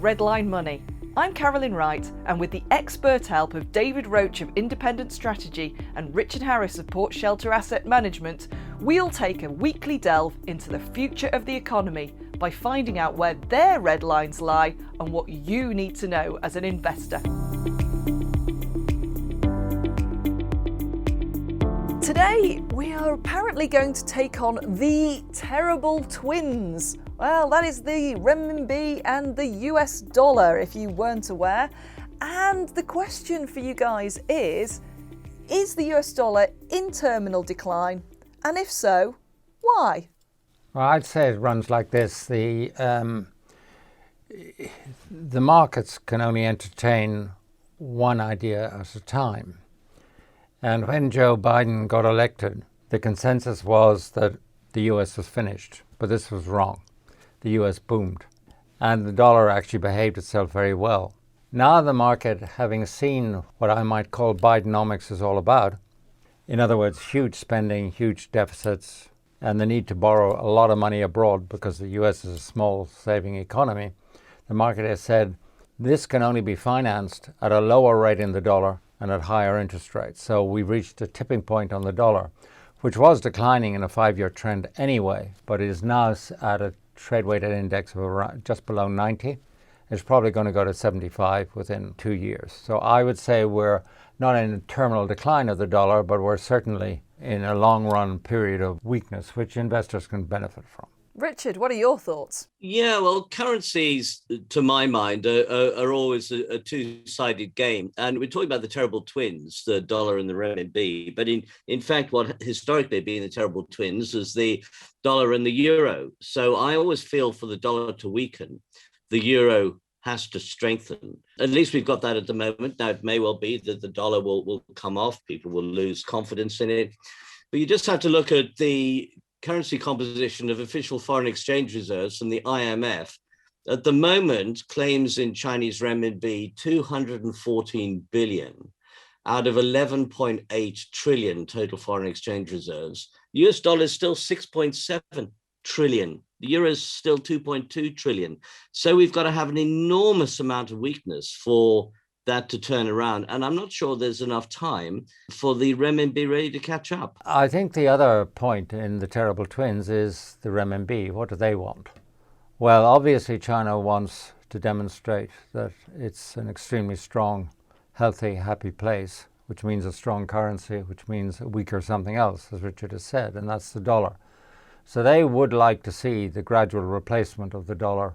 Redline Money. I'm Carolyn Wright, and with the expert help of David Roach of Independent Strategy and Richard Harris of Port Shelter Asset Management, we'll take a weekly delve into the future of the economy by finding out where their red lines lie and what you need to know as an investor. Today, we are apparently going to take on the terrible twins. Well, that is the Renminbi and the US dollar, if you weren't aware. And the question for you guys is the US dollar in terminal decline? And if so, why? Well, I'd say it runs like this. The markets can only entertain one idea at a time. And when Joe Biden got elected, the consensus was that the US was finished, but this was wrong. The US boomed, and the dollar actually behaved itself very well. Now the market, having seen what I might call Bidenomics is all about, in other words, huge spending, huge deficits, and the need to borrow a lot of money abroad because the US is a small saving economy, the market has said this can only be financed at a lower rate in the dollar and at higher interest rates. So we've reached a tipping point on the dollar, which was declining in a 5-year trend anyway, but it is now at a trade-weighted index of around just below 90. It's probably going to go to 75 within 2 years. So I would say we're not in a terminal decline of the dollar, but we're certainly in a long-run period of weakness, which investors can benefit from. Richard, what are your thoughts? Yeah, well, currencies, to my mind, are always a two-sided game. And we're talking about the terrible twins, the dollar and the renminbi. But in fact, what historically been the terrible twins is the dollar and the euro. So I always feel for the dollar to weaken, the euro has to strengthen. At least we've got that at the moment. Now, it may well be that the dollar will come off. People will lose confidence in it. But you just have to look at the currency composition of official foreign exchange reserves from the IMF. At the moment, claims in Chinese renminbi 214 billion out of 11.8 trillion total foreign exchange reserves. US dollar is still 6.7 trillion. The euro is still 2.2 trillion. So we've got to have an enormous amount of weakness for that to turn around. And I'm not sure there's enough time for the renminbi ready to catch up. I think the other point in the terrible twins is the renminbi. What do they want? Well, obviously China wants to demonstrate that it's an extremely strong, healthy, happy place, which means a strong currency, which means a weaker something else, as Richard has said, and that's the dollar. So they would like to see the gradual replacement of the dollar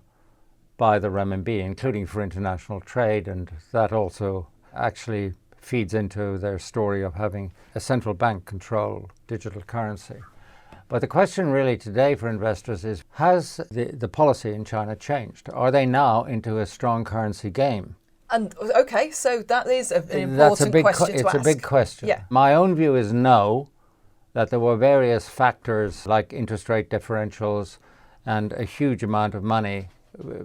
by the renminbi, including for international trade, and that also actually feeds into their story of having a central bank controlled digital currency. But the question really today for investors is, has the policy in China changed? Are they now into a strong currency game? And okay, so that is an important question to ask. It's a big question. Yeah. My own view is no, that there were various factors like interest rate differentials and a huge amount of money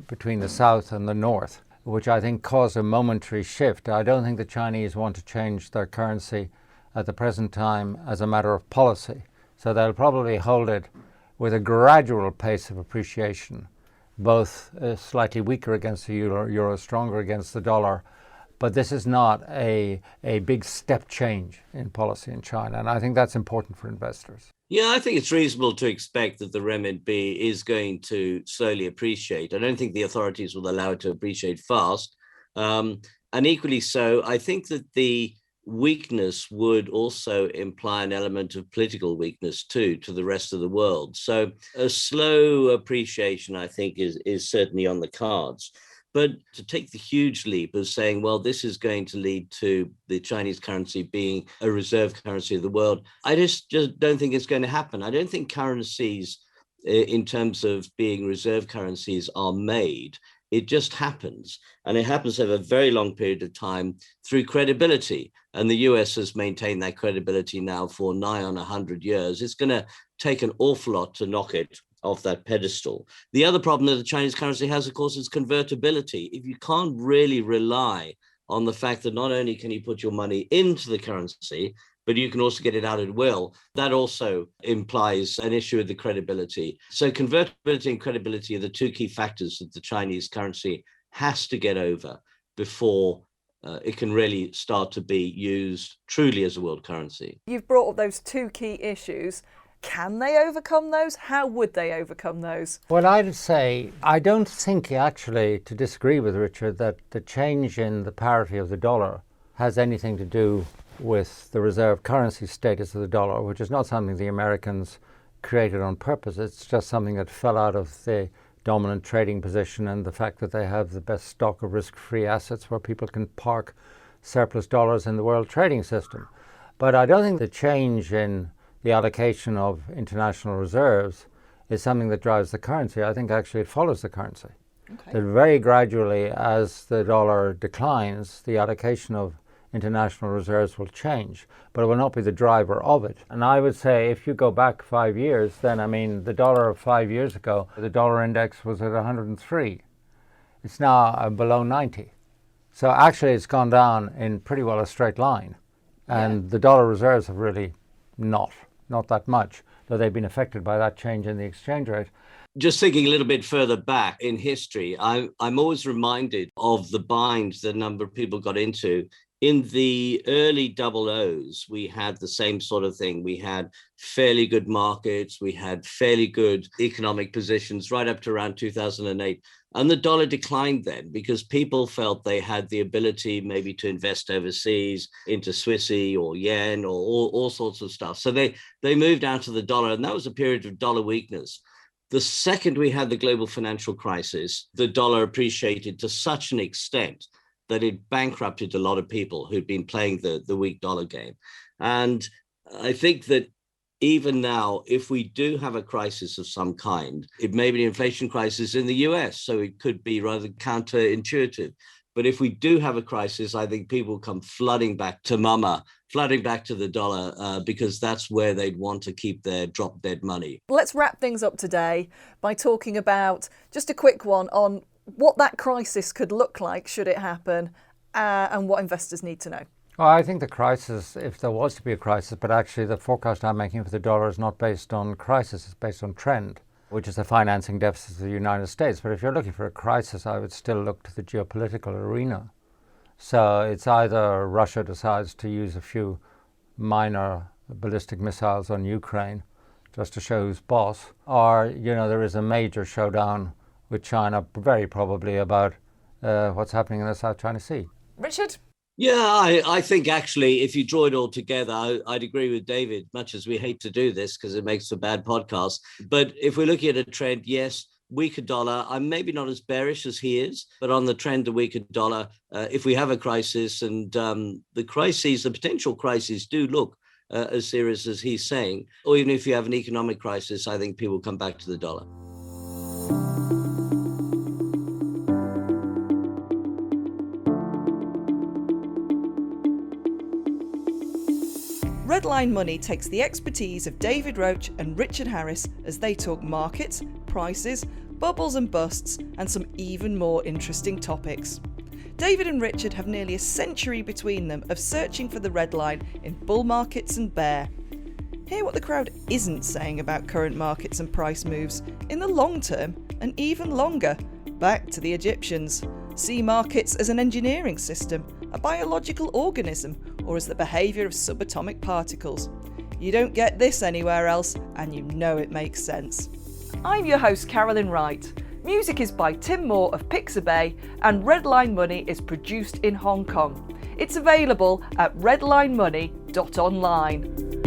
between the south and the north, which I think caused a momentary shift. I don't think the Chinese want to change their currency at the present time as a matter of policy. So they'll probably hold it with a gradual pace of appreciation, both slightly weaker against the euro, stronger against the dollar. But this is not a big step change in policy in China. And I think that's important for investors. Yeah, I think it's reasonable to expect that the renminbi is going to slowly appreciate. I don't think the authorities will allow it to appreciate fast. And equally so, I think that the weakness would also imply an element of political weakness too to the rest of the world. So a slow appreciation, I think, is certainly on the cards. But to take the huge leap of saying, well, this is going to lead to the Chinese currency being a reserve currency of the world, I just don't think it's going to happen. I don't think currencies in terms of being reserve currencies are made. It just happens. And it happens over a very long period of time through credibility. And the US has maintained that credibility now for nigh on 100 years. It's going to take an awful lot to knock it off that pedestal. The other problem that the Chinese currency has, of course, is convertibility. If you can't really rely on the fact that not only can you put your money into the currency, but you can also get it out at will, that also implies an issue with the credibility. So convertibility and credibility are the two key factors that the Chinese currency has to get over before it can really start to be used truly as a world currency. You've brought up those two key issues. Can they overcome those? How would they overcome those? Well, I'd say I don't think actually, to disagree with Richard, that the change in the parity of the dollar has anything to do with the reserve currency status of the dollar, which is not something the Americans created on purpose. It's just something that fell out of the dominant trading position and the fact that they have the best stock of risk-free assets where people can park surplus dollars in the world trading system. But I don't think the change in the allocation of international reserves is something that drives the currency. I think actually it follows the currency. Okay. That very gradually, as the dollar declines, the allocation of international reserves will change, but it will not be the driver of it. And I would say if you go back 5 years, then I mean the dollar 5 years ago, the dollar index was at 103. It's now below 90. So actually it's gone down in pretty well a straight line. And the dollar reserves have really not that much, though they've been affected by that change in the exchange rate. Just thinking a little bit further back in history, I'm always reminded of the binds that a number of people got into. In the early double O's, we had the same sort of thing. We had fairly good markets. We had fairly good economic positions right up to around 2008. And the dollar declined then because people felt they had the ability maybe to invest overseas into Swissy or yen or all sorts of stuff. So they moved out of the dollar, and that was a period of dollar weakness. The second we had the global financial crisis, the dollar appreciated to such an extent that it bankrupted a lot of people who'd been playing the weak dollar game. And I think that even now, if we do have a crisis of some kind, it may be an inflation crisis in the US, so it could be rather counterintuitive. But if we do have a crisis, I think people come flooding back to mama, flooding back to the dollar, because that's where they'd want to keep their drop dead money. Let's wrap things up today by talking about just a quick one on what that crisis could look like should it happen, and what investors need to know. Well, I think the crisis, if there was to be a crisis, but actually the forecast I'm making for the dollar is not based on crisis, it's based on trend, which is the financing deficit of the United States. But if you're looking for a crisis, I would still look to the geopolitical arena. So it's either Russia decides to use a few minor ballistic missiles on Ukraine just to show who's boss, or, there is a major showdown with China, very probably about what's happening in the South China Sea. Richard? Yeah, I think actually, if you draw it all together, I'd agree with David, much as we hate to do this because it makes for bad podcasts. But if we're looking at a trend, yes, weaker dollar. I'm maybe not as bearish as he is, but on the trend, the weaker dollar, if we have a crisis, and the potential crises do look as serious as he's saying, or even if you have an economic crisis, I think people come back to the dollar. Redline Money takes the expertise of David Roach and Richard Harris as they talk markets, prices, bubbles and busts, and some even more interesting topics. David and Richard have nearly a century between them of searching for the red line in bull markets and bear. Hear what the crowd isn't saying about current markets and price moves in the long term and even longer. Back to the Egyptians. See markets as an engineering system, a biological organism, or as the behaviour of subatomic particles. You don't get this anywhere else, and you know it makes sense. I'm your host, Carolyn Wright. Music is by Tim Moore of Pixabay, and Redline Money is produced in Hong Kong. It's available at redlinemoney.online.